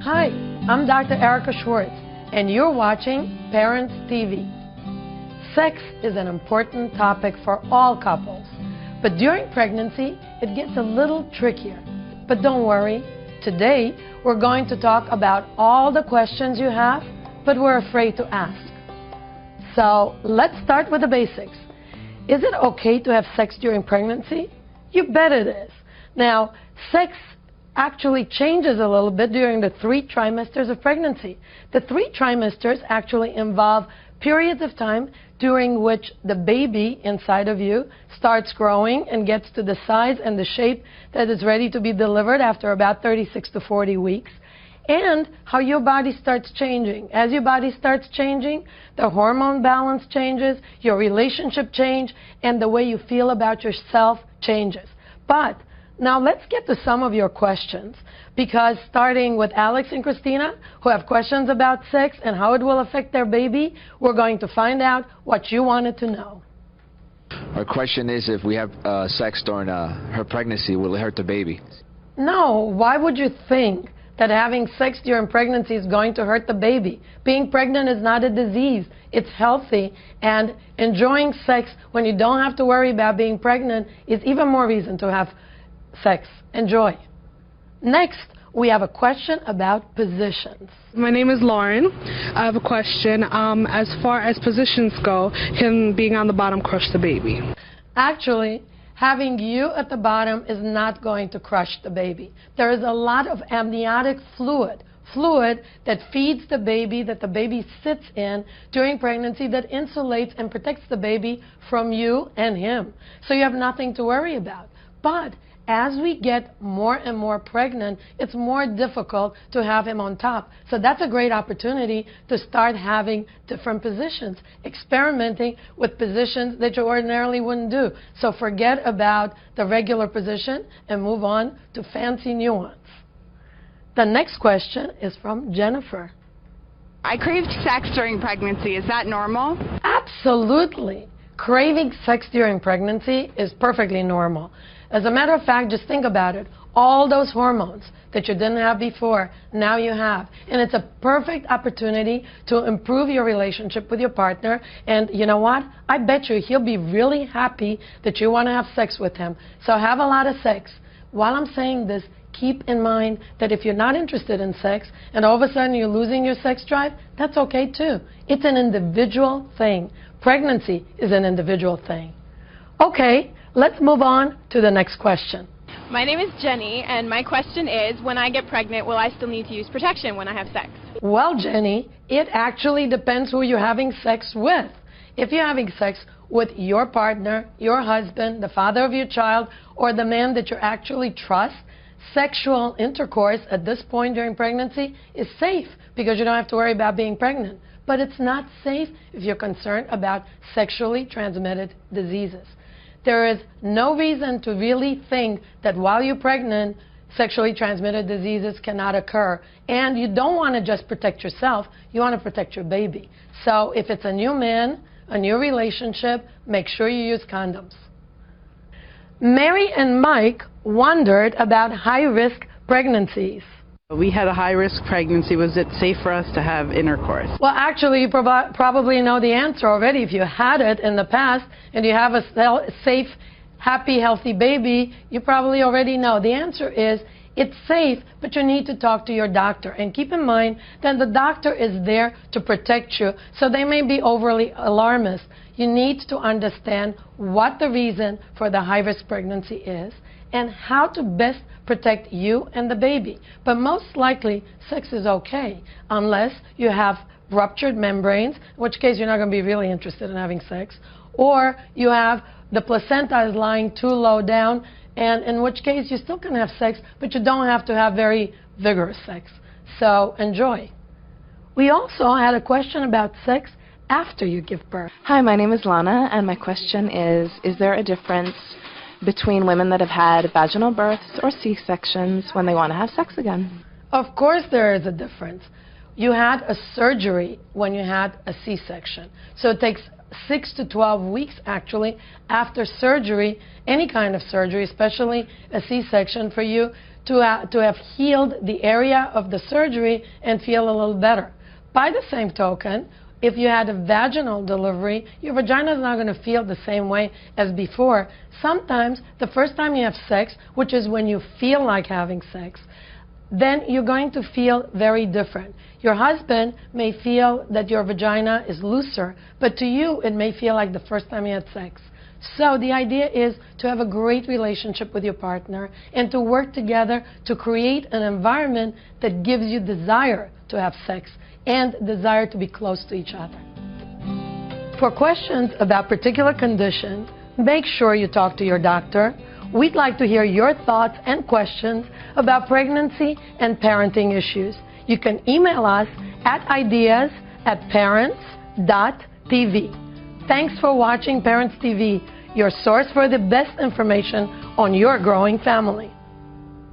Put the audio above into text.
Hi, I'm Dr. Erica Schwartz, and you're watching Parents TV. Sex is an important topic for all couples, but during pregnancy, it gets a little trickier. But don't worry, today we're going to talk about all the questions you have, but we're afraid to ask. So let's start with the basics. Is it okay to have sex during pregnancy? You bet it is. Now, sex actually changes a little bit during the 3 trimesters of pregnancy. The 3 trimesters actually involve periods of time during which the baby inside of you starts growing and gets to the size and the shape that is ready to be delivered after about 36 to 40 weeks, and how your body starts changing. As your body starts changing, the hormone balance changes, your relationship changes, and the way you feel about yourself changes. But now let's get to some of your questions, because starting with Alex and Christina, who have questions about sex and how it will affect their baby, we're going to find out what you wanted to know. Our question is, if we have sex during her pregnancy, will it hurt the baby? No, why would you think that having sex during pregnancy is going to hurt the baby? Being pregnant is not a disease. It's healthy, and enjoying sex when you don't have to worry about being pregnant is even more reason to have sex. Enjoy. Next, we have a question about positions. My name is Lauren. I have a question. As far as positions go, him being on the bottom crush the baby? Actually, having you at the bottom is not going to crush the baby. There is a lot of amniotic fluid that feeds the baby, that the baby sits in during pregnancy, that insulates and protects the baby from you and him. So you have nothing to worry about. But as we get more and more pregnant, it's more difficult to have him on top. So that's a great opportunity to start having different positions, experimenting with positions that you ordinarily wouldn't do. So forget about the regular position and move on to fancy new ones. The next question is from Jennifer. I craved sex during pregnancy. Is that normal? Absolutely. Craving sex during pregnancy is perfectly normal. As a matter of fact, just think about it. All those hormones that you didn't have before, now you have. And it's a perfect opportunity to improve your relationship with your partner. And you know what? I bet you he'll be really happy that you want to have sex with him. So have a lot of sex. While I'm saying this, keep in mind that if you're not interested in sex and all of a sudden you're losing your sex drive, that's okay too. It's an individual thing. Pregnancy is an individual thing. Okay, let's move on to the next question. My name is Jenny, and my question is, when I get pregnant, will I still need to use protection when I have sex? Well, Jenny, it actually depends who you're having sex with. If you're having sex with your partner, your husband, the father of your child, or the man that you actually trust, sexual intercourse at this point during pregnancy is safe because you don't have to worry about being pregnant. But it's not safe if you're concerned about sexually transmitted diseases. There is no reason to really think that while you're pregnant, sexually transmitted diseases cannot occur. And you don't want to just protect yourself, you want to protect your baby. So if it's a new man, a new relationship, make sure you use condoms. Mary and Mike wondered about high-risk pregnancies. We had a high-risk pregnancy. Was it safe for us to have intercourse? Well, actually, you probably know the answer already. If you had it in the past and you have a safe, happy, healthy baby, you probably already know. The answer is it's safe, but you need to talk to your doctor. And keep in mind that the doctor is there to protect you, so they may be overly alarmist. You need to understand what the reason for the high-risk pregnancy is and how to best protect you and the baby. But most likely, sex is okay, unless you have ruptured membranes, in which case you're not going to be really interested in having sex, or you have the placenta is lying too low down, and in which case you still can have sex, but you don't have to have very vigorous sex. So enjoy. We also had a question about sex after you give birth. Hi, my name is Lana, and my question is there a difference between women that have had vaginal births or C-sections when they want to have sex again? Of course there is a difference. You had a surgery when you had a C-section. So it takes 6 to 12 weeks actually after surgery, any kind of surgery, especially a C-section, for you to have healed the area of the surgery and feel a little better. By the same token, if you had a vaginal delivery, your vagina is not going to feel the same way as before. Sometimes, the first time you have sex, which is when you feel like having sex, then you're going to feel very different. Your husband may feel that your vagina is looser, but to you, it may feel like the first time you had sex. So the idea is to have a great relationship with your partner and to work together to create an environment that gives you desire to have sex and desire to be close to each other. For questions about particular condition, make sure you talk to your doctor. We'd like to hear your thoughts and questions about pregnancy and parenting issues. You can email us at ideas@parents.tv. Thanks for watching Parents TV, your source for the best information on your growing family.